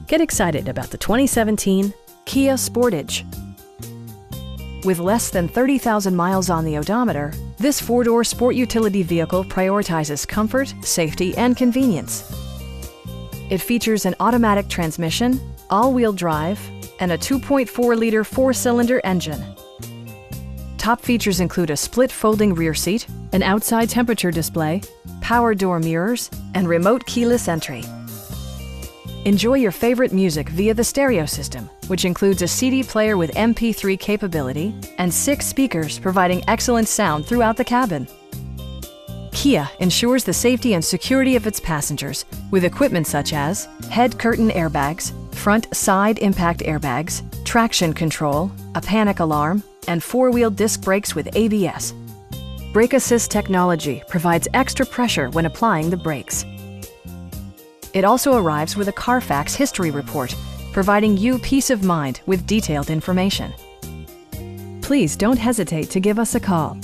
Get excited about the 2017 Kia Sportage. With less than 30,000 miles on the odometer, this four-door sport utility vehicle prioritizes comfort, safety, and convenience. It features an automatic transmission, all-wheel drive, and a 2.4-liter four-cylinder engine. Top features include a split folding rear seat, an outside temperature display, power door mirrors, and remote keyless entry. Enjoy your favorite music via the stereo system, which includes a CD player with MP3 capability and 6 speakers providing excellent sound throughout the cabin. Kia ensures the safety and security of its passengers with equipment such as head curtain airbags, front side impact airbags, traction control, a panic alarm, and 4-wheel disc brakes with ABS. Brake Assist technology provides extra pressure when applying the brakes. It also arrives with a Carfax history report, providing you peace of mind with detailed information. Please don't hesitate to give us a call.